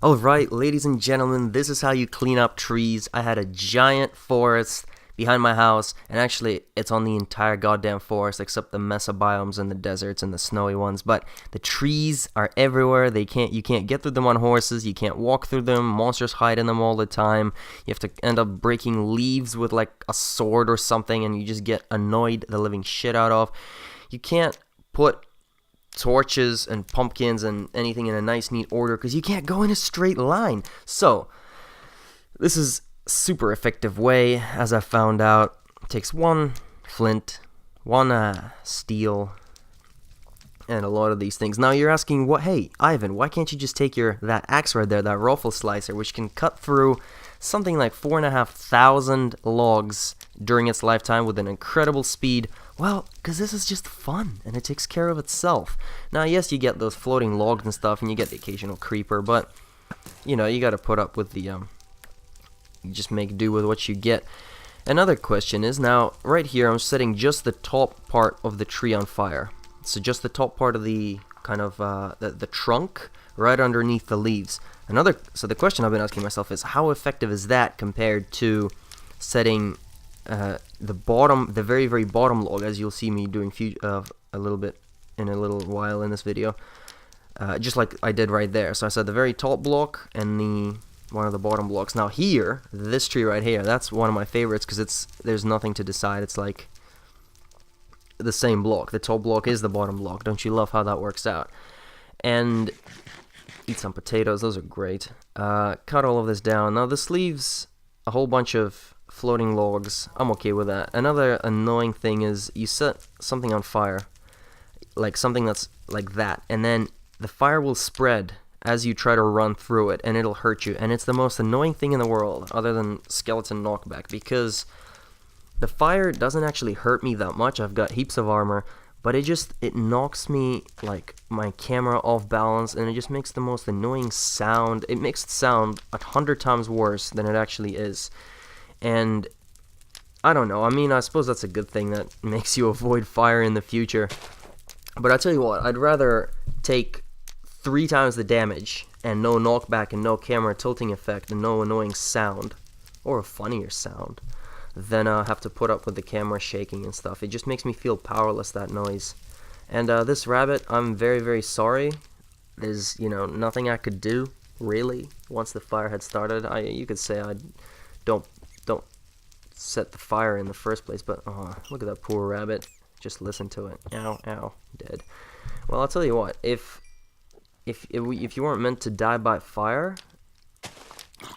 Alright, ladies and gentlemen, this is how you clean up trees. I had a giant forest behind my house, and actually, it's on the entire goddamn forest except the mesa biomes and the deserts and the snowy ones. But the trees are everywhere. You can't get through them on horses. You can't walk through them. Monsters hide in them all the time. You have to end up breaking leaves with like a sword or something, and you just get annoyed the living shit out of. You can't put torches and pumpkins and anything in a nice neat order because you can't go in a straight line. So this is a super effective way, as I found out. It takes one flint, one steel, and a lot of these things. Now you're asking, what? Hey Ivan, why can't you just take that axe right there, that ruffle slicer, which can cut through something like 4,500 logs during its lifetime with an incredible speed? Well, because this is just fun, and it takes care of itself. Now, yes, you get those floating logs and stuff, and you get the occasional creeper, but, you know, you gotta put up with the, you just make do with what you get. Another question is, now, right here, I'm setting just the top part of the tree on fire. So just the top part of the, kind of, the trunk, right underneath the leaves. So the question I've been asking myself is, how effective is that compared to setting the very, very bottom log, as you'll see me doing a little bit in a little while in this video, just like I did right there. So I said the very top block and one of the bottom blocks. Now here, this tree right here, that's one of my favorites because there's nothing to decide. It's like the same block. The top block is the bottom block. Don't you love how that works out? And eat some potatoes. Those are great. Cut all of this down. Now this leaves a whole bunch of floating logs. I'm okay with that. Another annoying thing is you set something on fire, like something that's like that, and then the fire will spread as you try to run through it, and it'll hurt you. And it's the most annoying thing in the world, other than skeleton knockback, because the fire doesn't actually hurt me that much. I've got heaps of armor, but it knocks me, like, my camera off balance, and it just makes the most annoying sound. It makes it sound 100 times worse than it actually is. And I don't know, I mean, I suppose that's a good thing that makes you avoid fire in the future. But I tell you what, I'd rather take 3 times the damage and no knockback and no camera tilting effect and no annoying sound, or a funnier sound, than have to put up with the camera shaking and stuff. It just makes me feel powerless, that noise. And this rabbit, I'm very, very sorry. There's, you know, nothing I could do, really, once the fire had started. You could say I don't set the fire in the first place, but look at that poor rabbit. Just listen to it. Ow, ow, dead. Well, I'll tell you what, if you weren't meant to die by fire,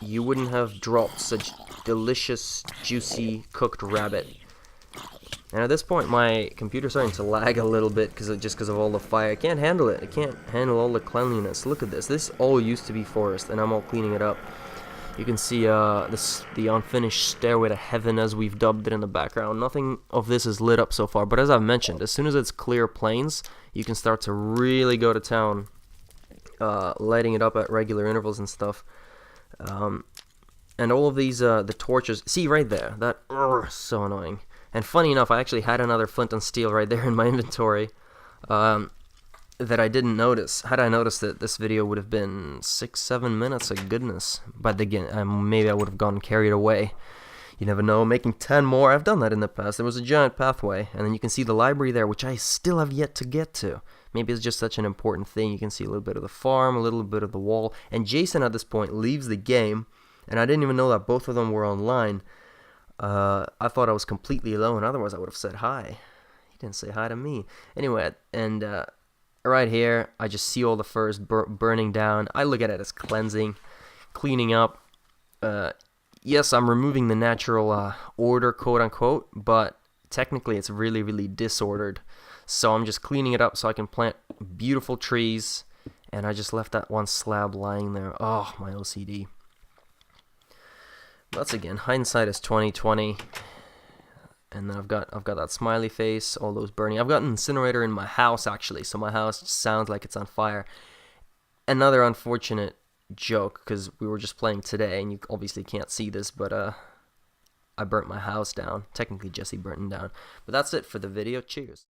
you wouldn't have dropped such delicious, juicy, cooked rabbit. And at this point, my computer's starting to lag a little bit because of all the fire. I can't handle it. I can't handle all the cleanliness. Look at this. This all used to be forest, and I'm all cleaning it up. You can see the unfinished stairway to heaven, as we've dubbed it, in the background. Nothing of this is lit up so far, but as I've mentioned, as soon as it's clear plains, you can start to really go to town, lighting it up at regular intervals and stuff. And all of these, the torches, see right there, that, so annoying. And funny enough, I actually had another flint and steel right there in my inventory, that I didn't notice. Had I noticed it, this video would have been 6-7 minutes of goodness. But again, maybe I would have gone carried away. You never know, making 10 more. I've done that in the past. There was a giant pathway, and then you can see the library there, which I still have yet to get to. Maybe it's just such an important thing. You can see a little bit of the farm, a little bit of the wall. And Jason, at this point, leaves the game, and I didn't even know that both of them were online. I thought I was completely alone, otherwise I would have said hi. He didn't say hi to me. Anyway, and right here, I just see all the furs burning down. I look at it as cleansing, cleaning up. Yes, I'm removing the natural order, quote-unquote, but technically it's really, really disordered. So I'm just cleaning it up so I can plant beautiful trees, and I just left that one slab lying there. Oh, my OCD. That's, again, hindsight is 20/20. And then I've got that smiley face, all those burning. I've got an incinerator in my house, actually, so my house sounds like it's on fire. Another unfortunate joke, because we were just playing today, and you obviously can't see this, but I burnt my house down. Technically, Jesse burnt it down. But that's it for the video. Cheers.